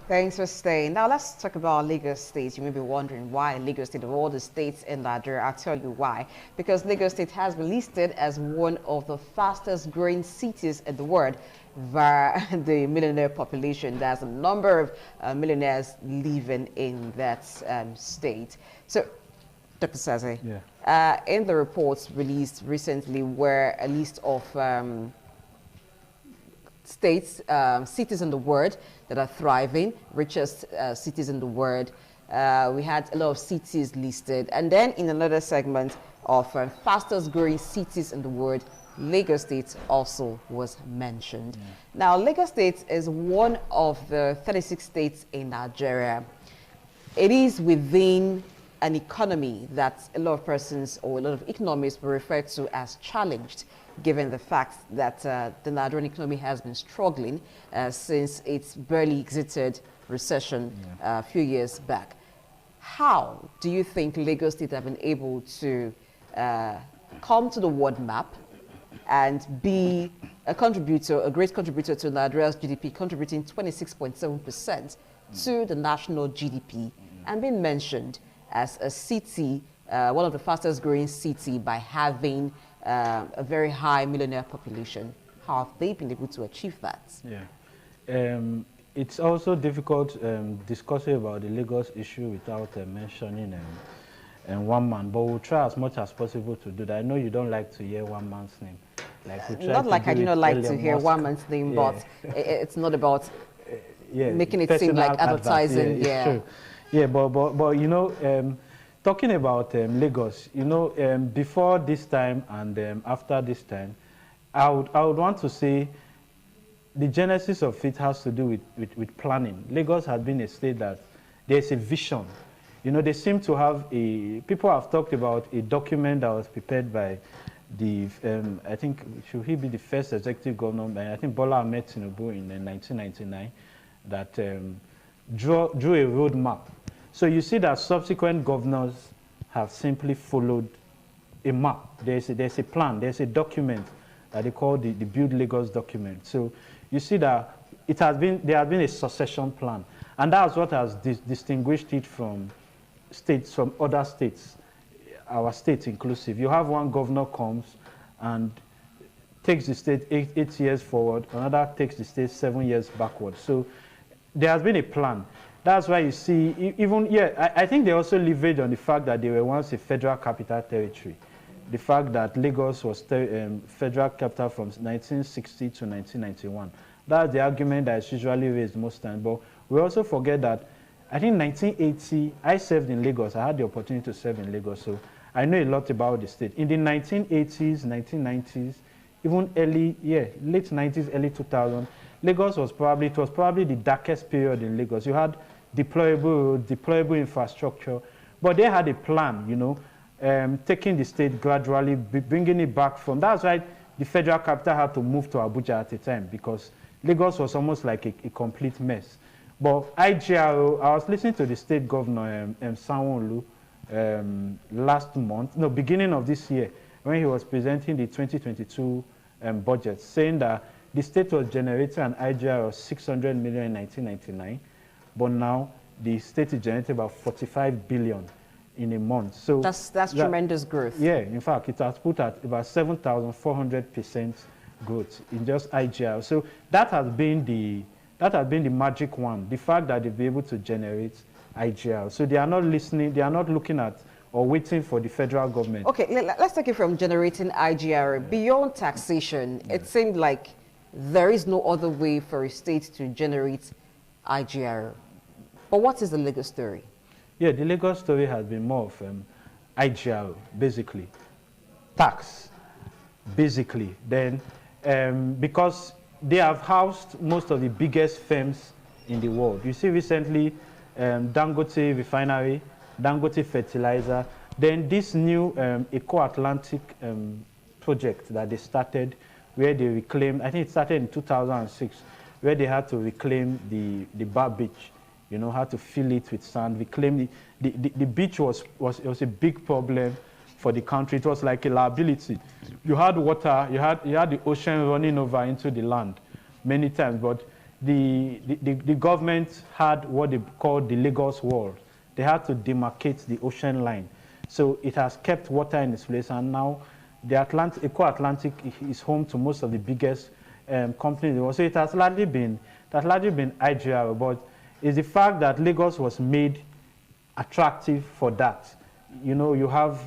Thanks for staying. Now let's talk about Lagos State. You may be wondering why Lagos State of all the states in Nigeria. I'll tell you why. Because Lagos State has been listed as one of the fastest growing cities in the world via the millionaire population. There's a number of millionaires living in that state. So, Dr. Saze, in the reports released recently were a list of states, cities in the world that are thriving, richest cities in the world. We had a lot of cities listed. And then in another segment of fastest growing cities in the world, Lagos State also was mentioned. Now, Lagos State is one of the 36 states in Nigeria. It is within an economy that a lot of persons or a lot of economists will refer to as challenged, given the fact that the Nigerian economy has been struggling since it's barely exited recession a few years back. How do you think Lagos State have been able to come to the world map and be a contributor, a great contributor to Nigeria's GDP, contributing 26.7% to the national GDP, and being mentioned as a city, one of the fastest growing city by having a very high millionaire population? How have they been able to achieve that? It's also difficult discussing about the Lagos issue without mentioning one man, but we'll try as much as possible to do that. I know you don't like to hear one man's name. Not like I do not like to hear one man's name, but it's not about making it seem like advertising. True. Yeah, but you know, talking about Lagos, you know, before this time and after this time, I would want to say the genesis of it has to do with planning. Lagos has been a state that there's a vision. You know, they seem to have people have talked about a document that was prepared by the, I think, should he be the first executive governor? I think Bola Ahmed Tinubu in 1999, that drew a roadmap. So you see that subsequent governors have simply followed a map. There's a plan, there's a document that they call the Build Lagos document. So you see that there has been a succession plan. And that's what has distinguished it from states, from other states, our state inclusive. You have one governor comes and takes the state eight years forward, another takes the state 7 years backward. So there has been a plan. That's why you see, I think they also leverage on the fact that they were once a federal capital territory. The fact that Lagos was federal capital from 1960 to 1991. That's the argument that is usually raised most times. But we also forget that, I think 1980, I served in Lagos. I had the opportunity to serve in Lagos, so I know a lot about the state. In the 1980s, 1990s, even late 90s, early 2000s, Lagos was probably the darkest period in Lagos. You had deployable roads, deployable infrastructure, but they had a plan, you know, taking the state gradually, bringing it back from. That's why the federal capital had to move to Abuja at a time, because Lagos was almost like a complete mess. But IGRO, I was listening to the state governor, Sanwo-Olu, beginning of this year, when he was presenting the 2022 budget, saying that the state was generating an IGR of 600 million in 1999, but now the state is generating about 45 billion in a month. So that's tremendous growth. Yeah, in fact, it has put at about 7,400% growth in just IGR. So that has been the magic one, the fact that they've been able to generate IGR. So they are not listening, they are not looking at or waiting for the federal government. Okay, let's take it from generating IGR. Beyond taxation, it seemed like there is no other way for a state to generate IGR. But what is the Lagos story? Yeah, the Lagos story has been more of IGR, basically. Tax, basically. Then, because they have housed most of the biggest firms in the world. You see recently, Dangote Refinery, Dangote Fertilizer, then this new Eco-Atlantic project that they started, where they reclaimed, I think it started in 2006, where they had to reclaim the Bar Beach, you know, how to fill it with sand, reclaim the beach was a big problem for the country. It was like a liability. You had water, you had the ocean running over into the land many times, but the government had what they called the Lagos Wall. They had to demarcate the ocean line. So it has kept water in its place, and now the Eco Atlantic is home to most of the biggest companies in the world. So it has largely been IGR, but it's the fact that Lagos was made attractive for that. You know, you have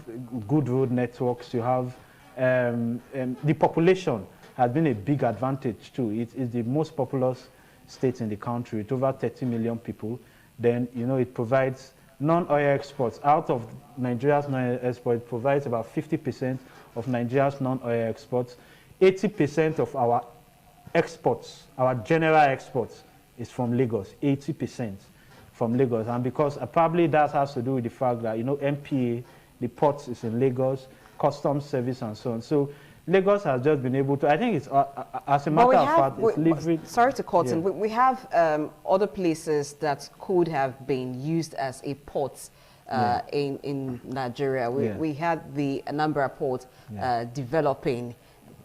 good road networks, you have the population has been a big advantage too. It is the most populous state in the country with over 30 million people. Then, you know, it provides non-oil exports. Out of Nigeria's non-oil exports, it provides about 50% of Nigeria's non-oil exports. 80% of our exports, our general exports, is from Lagos, 80% from Lagos. And because probably that has to do with the fact that, you know, MPA, the ports is in Lagos, customs service and so on. So Lagos has just been able to, I think it's, as a matter of fact, it's leveraged. Sorry to cut in. We have other places that could have been used as a port in Nigeria. We had the Anambra port developing.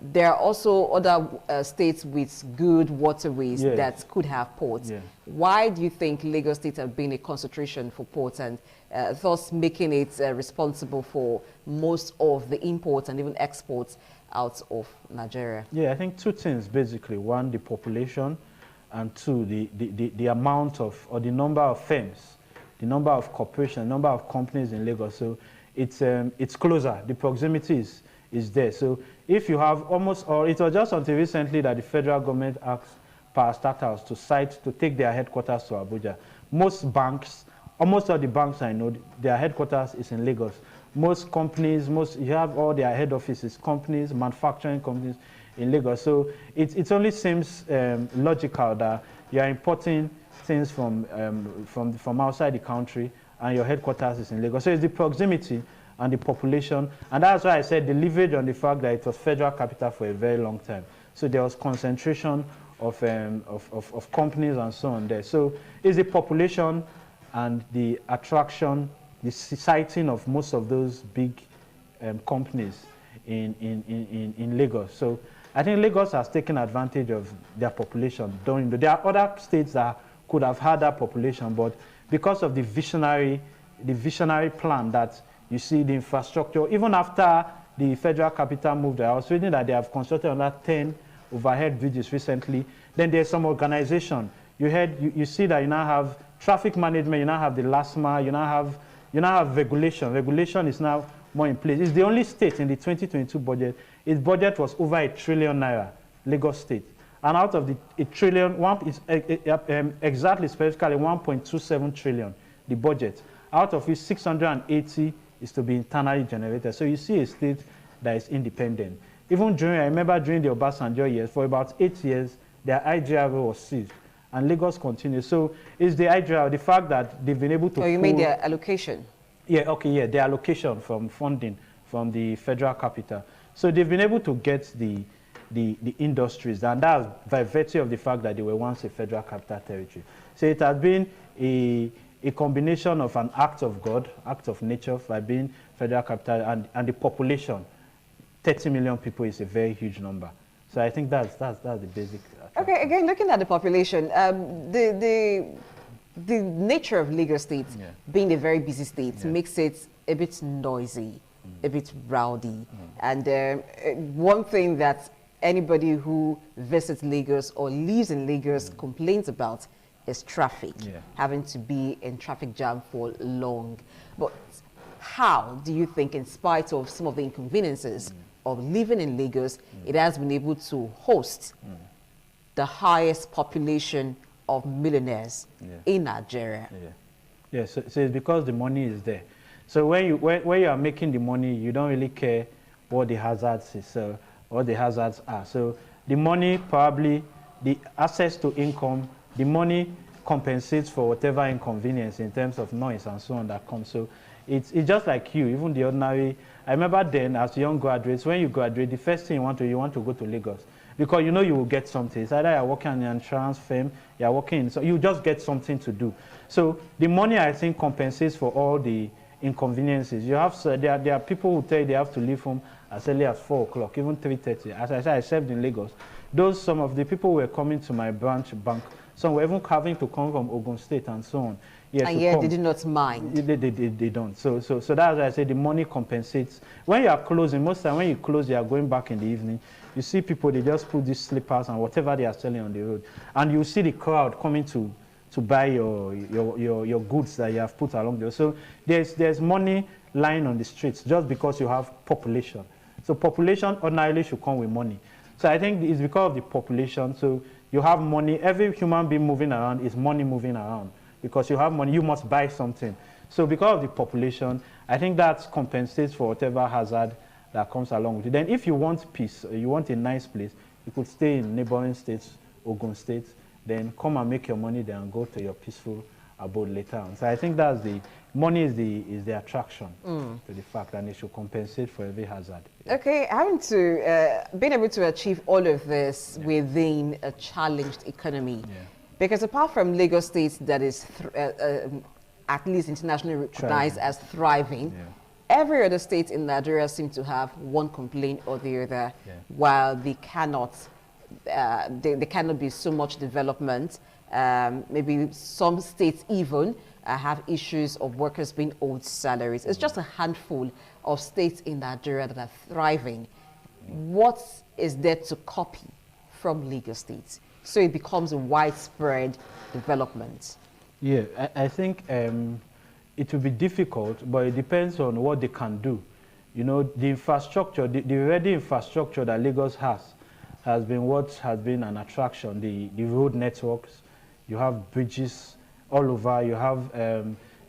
There are also other states with good waterways that could have ports. Why do you think Lagos State has been a concentration for ports, and thus making it responsible for most of the imports and even exports out of Nigeria? Yeah, I think two things basically. One, the population, and two, the amount of, or the number of firms, the number of corporations, number of companies in Lagos. So it's closer. The proximity is there. So if you have almost, or it was just until recently that the federal government asked parastatals to take their headquarters to Abuja. Most banks, almost all the banks I know, their headquarters is in Lagos. Most companies, you have all their head offices, companies, manufacturing companies in Lagos. So it only seems logical that you are importing things from outside the country and your headquarters is in Lagos. So it's the proximity and the population. And that's why I said the leverage on the fact that it was federal capital for a very long time. So there was concentration of companies and so on there. So it's the population and the attraction, the siting of most of those big companies in Lagos. So I think Lagos has taken advantage of their population. There are other states that could have had that population, but because of the visionary plan that you see, the infrastructure, even after the federal capital moved there, I was reading that they have constructed another 10 overhead bridges recently. Then there's some organization. You see that you now have traffic management, you now have the last mile, you now have regulation. Regulation is now more in place. It's the only state in the 2022 budget. Its budget was over ₦1 trillion, Lagos State. And out of the $1 trillion, exactly specifically 1.27 trillion, the budget. Out of which 680 is to be internally generated. So you see a state that is independent. Even I remember during the Obasanjo years, for about 8 years, their IGR was seized. And Lagos continues. So it's the IGR, the fact that they've been able to... So you mean their allocation? Yeah, okay, yeah, their allocation from funding from the federal capital. So they've been able to get the industries, and that's by virtue of the fact that they were once a federal capital territory. So it has been a combination of an act of God, act of nature by being federal capital, and the population. 30 million people is a very huge number. So I think that's the basic. Okay, again, looking at the population, the nature of Lagos State, being a very busy state, makes it a bit noisy, a bit rowdy. And one thing that anybody who visits Lagos or lives in Lagos complains about is traffic, having to be in traffic jam for long. But how do you think, in spite of some of the inconveniences of living in Lagos, it has been able to host the highest population of millionaires in Nigeria? So it's because the money is there. So when you are making the money, you don't really care what the hazards is, what the hazards are. So the money, probably the access to income, the money compensates for whatever inconvenience in terms of noise and so on that comes. So it's just like you, even the ordinary. I remember then, as young graduates, when you graduate, the first thing you want to go to Lagos, because you know you will get something. It's either you're working in an insurance firm, you're working, so you just get something to do. So the money, I think, compensates for all the inconveniences. You have there are people who tell you they have to leave home as early as 4 o'clock, even 3:30. As I said, I served in Lagos. Some of the people who were coming to my branch bank Some were even having to come from Ogun State and so on. Yes, and yet they did not mind. They don't. So that's why I say the money compensates. When you are closing, most time when you close, you are going back in the evening. You see people, they just put these slippers and whatever they are selling on the road. And you see the crowd coming to buy your goods that you have put along there. So there's money lying on the streets just because you have population. So population ordinarily should come with money. So I think it's because of the population. So you have money. Every human being moving around is money moving around. Because you have money, you must buy something. So because of the population, I think that compensates for whatever hazard that comes along with it. Then if you want peace, or you want a nice place, you could stay in neighboring states, Ogun State, then come and make your money there and go to your peaceful abode later on. So I think that's the money is the attraction to the fact, and it should compensate for every hazard. Okay, having to being able to achieve all of this within a challenged economy. Because apart from Lagos State that is at least internationally recognized as thriving, every other state in Nigeria seems to have one complaint or the other, while they cannot be so much development. Maybe some states even have issues of workers being owed salaries. It's just a handful of states in Nigeria that are thriving. What is there to copy from Lagos State so it becomes a widespread development? Yeah, I think it will be difficult, but it depends on what they can do. You know, the infrastructure, the ready infrastructure that Lagos has been what has been an attraction. The road networks, you have bridges all over, you have,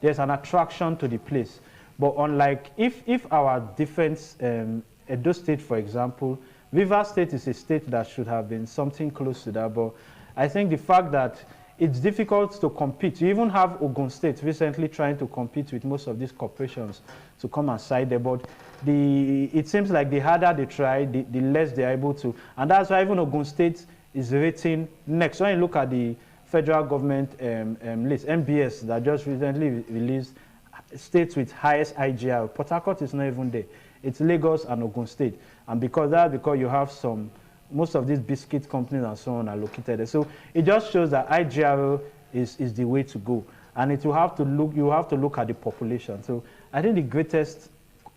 there's an attraction to the place. But unlike, if our defense, Edo State, for example, Rivers State is a state that should have been something close to that, but I think the fact that it's difficult to compete. You even have Ogun State recently trying to compete with most of these corporations to come and side there, but it seems like the harder they try, the less they're able to. And that's why even Ogun State is rating next. When you look at the federal government list, MBS, that just recently released states with highest IGR, Port Harcourt is not even there. It's Lagos and Ogun State. And because you have most of these biscuit companies and so on are located there. So it just shows that IGR is the way to go. And you have to look at the population. So I think the greatest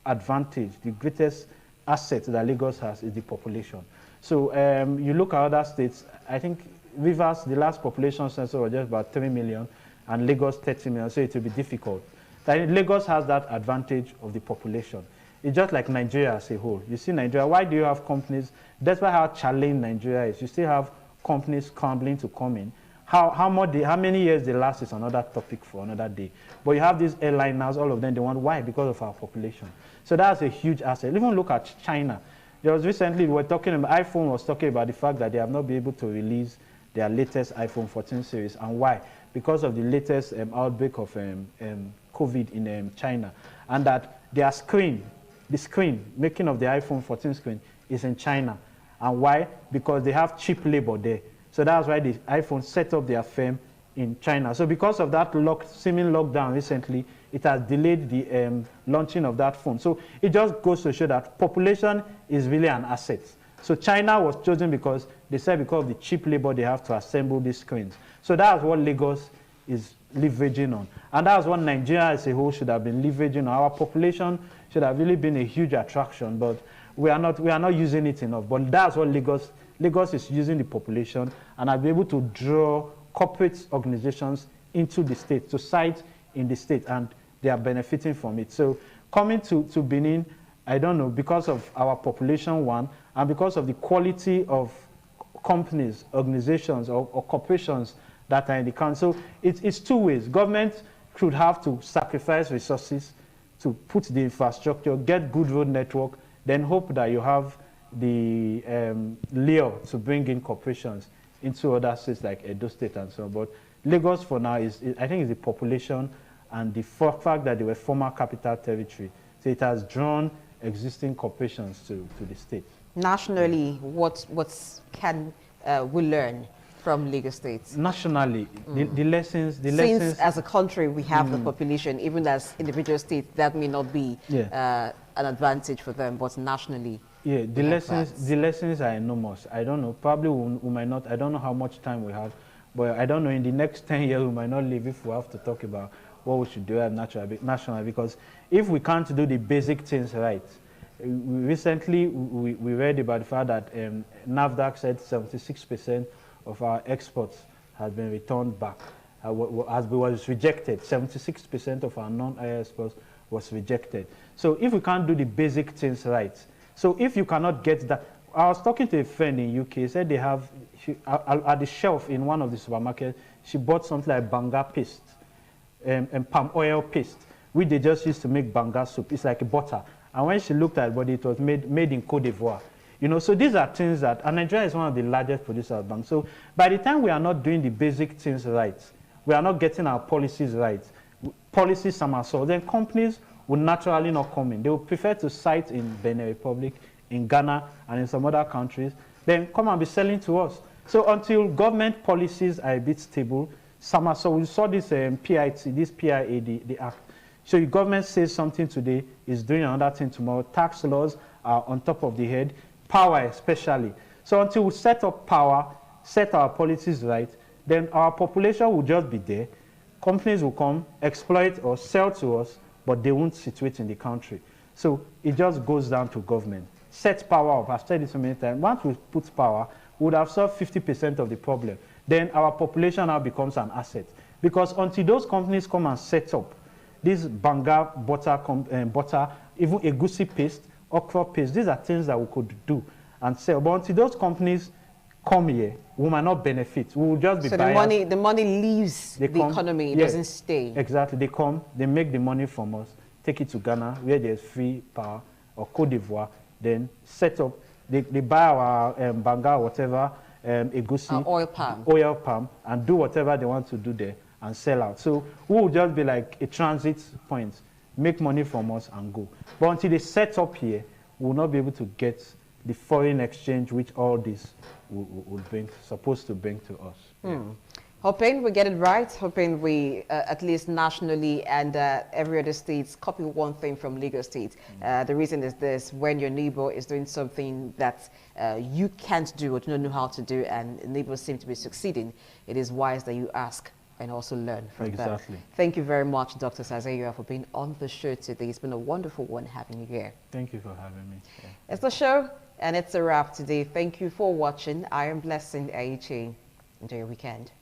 advantage, the greatest asset that Lagos has is the population. So you look at other states, I think Rivers, the last population census was just about 3 million, and Lagos 30 million, so it will be difficult. Lagos has that advantage of the population. It's just like Nigeria as a whole. You see Nigeria, why do you have companies, despite how challenging Nigeria is, you still have companies scrambling to come in. How many years they last is another topic for another day. But you have these airliners, all of them, they want, why? Because of our population. So that's a huge asset. Even look at China. There was recently, we were talking about, iPhone was talking about the fact that they have not been able to release their latest iPhone 14 series. And why? Because of the latest outbreak of COVID in China. And that their screen, the screen, making of the iPhone 14 screen is in China. And why? Because they have cheap labor there. So that's why the iPhone set up their firm in China. So because of that seeming lockdown recently, it has delayed the launching of that phone. So it just goes to show that population is really an asset. So China was chosen because they said because of the cheap labor they have to assemble these screens. So that's what Lagos is leveraging on. And that's what Nigeria as a whole should have been leveraging on. Our population should have really been a huge attraction, but we are not using it enough. But that's what Lagos is using the population, and I'll be able to draw corporate organizations into the state, to site in the state, and they are benefiting from it. So coming to Benin, I don't know, because of our population, one, and because of the quality of companies, organizations, or corporations that are in the country. So it's two ways. Government should have to sacrifice resources to put the infrastructure, get good road network, then hope that you have the lure to bring in corporations into other states like Edo State and so on. But Lagos for now I think it's the population and the fact that they were former capital territory. So it has drawn existing corporations to the state. Nationally, what can we learn from Lagos State? Nationally, the lessons... Since as a country we have the population, even as individual states, that may not be an advantage for them, but nationally... Yeah, the lessons are enormous. I don't know, probably we might not, I don't know how much time we have, But I don't know, in the next 10 years, we might not live if we have to talk about what we should do at national, because if we can't do the basic things right, recently we read about the fact that NAFDAC said 76% of our exports has been returned back, was rejected. 76% of our non-IR exports was rejected. So if we can't do the basic things right, so if you cannot get that, I was talking to a friend in UK, he said they have, at the shelf in one of the supermarkets, she bought something like banga paste and palm oil paste, which they just used to make banga soup. It's like a butter. And when she looked at it, it was made in Côte d'Ivoire. You know, so these are things that, and Nigeria is one of the largest producers of banga. So by the time we are not doing the basic things right, we are not getting our policies right, policies somersault, then companies will naturally not come in. They will prefer to site in Benin Republic, in Ghana, and in some other countries, then come and be selling to us. So until government policies are a bit stable, so we saw this PIT, this PIA, the act. So the government says something today, is doing another thing tomorrow. Tax laws are on top of the head, power especially. So until we set up power, set our policies right, then our population will just be there. Companies will come, exploit or sell to us, but they won't situate in the country. So it just goes down to government. Set power up. I've said it so many times. Once we put power, we would have solved 50% of the problem. Then our population now becomes an asset. Because until those companies come and set up this banga butter, even egusi paste, okra paste, these are things that we could do and sell. But until those companies come here, we might not benefit. We will just be buyers. So the money leaves the economy, it doesn't stay. Exactly. They come, they make the money from us, take it to Ghana, where there's free power, or Côte d'Ivoire, then set up, they buy our banga, whatever, egusi, oil palm, and do whatever they want to do there and sell out. So we will just be like a transit point, make money from us and go. But until they set up here, we will not be able to get the foreign exchange which all this will bring, supposed to bring to us. Yeah. Hoping we get it right, hoping we, at least nationally and every other state, copy one thing from Lagos State. The reason is this: when your neighbor is doing something that you can't do or do not know how to do, and neighbors seem to be succeeding, it is wise that you ask and also learn from them. Thank you very much, Dr. Sazayura, for being on the show today. It's been a wonderful one having you here. Thank you for having me. Yeah. It's the show, and it's a wrap today. Thank you for watching. I am Blessing Aichi. Enjoy your weekend.